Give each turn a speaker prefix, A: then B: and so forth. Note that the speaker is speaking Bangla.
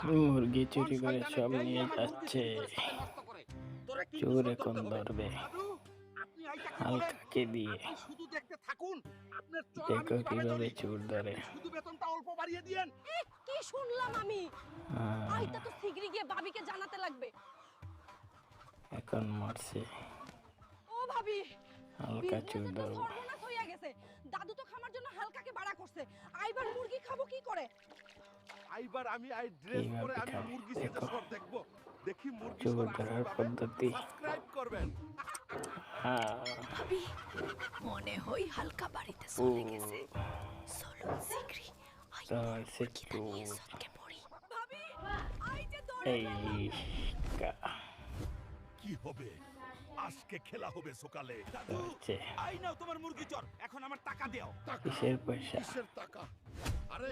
A: মুরগি
B: কোন
A: চুরি করে
B: শয়তানের
A: সব
B: ব্রেইন
A: নিয়ে
B: আমার মুরগি
A: যাচ্ছে।
B: চুরি করে সাথে নষ্ট করে? তোরা কিন্তু
A: চোর
B: সব
A: এখন
B: ধরতে হবে।
A: ধরবে
B: দাদু, আপনি আইটা কি বলেন?
A: হালকাকে দিয়ে।
B: আপনি শুধু দেখতে থাকুন। আপনার চর আমি
A: দেখো
B: কিভাবে
A: কিভাবে
B: ধরি।
A: চোর ধরে।
B: আপনি শুধু বেতনটা অল্প বাড়িয়ে দিয়েন।
C: কি শুনলাম আমি?
A: আহ,
C: আইতা তো শিগগিরই গিয়ে ভাবিকে জানাতে লাগবে।
A: এখন মারছে
C: ও ভাবি,
A: হালকা চোর
C: বিজনেসে তো
A: ধরবো।
C: সর্বনাশ হইয়া গেছে। দাদু তো খামার জন্য হালকাকে ভাড়া করছে। আইবার মুরগি খাবো কি করে?
B: আইবার আমি আই ড্রেস পরে
A: কিভাবে
B: আমি
A: খাবে
B: মুরগি সেজে
A: দেখো
B: সর দেখব। দেখি মুরগি
A: চোর
B: সর আসল
A: ধরার
B: ভাবে।
A: পদ্ধতি।
B: সাবস্ক্রাইব করবেন।
C: ভাবি, মনে হয় হালকা বাড়িতে
A: ও
C: চলে গেছে। চলো শিগগিরই
A: তো সে চোর
C: সরকে পড়ি। ভাবি, আই যে দৌড়ে
A: এই
B: কি হবে? আজকে খেলা হবে সকালে। দাদু,
A: হচ্ছে
B: আই নাও তোমার মুরগি চর। এখন আমার টাকা দাও। টাকা?
A: কিসের পয়সা?
B: কিসের টাকা? আরে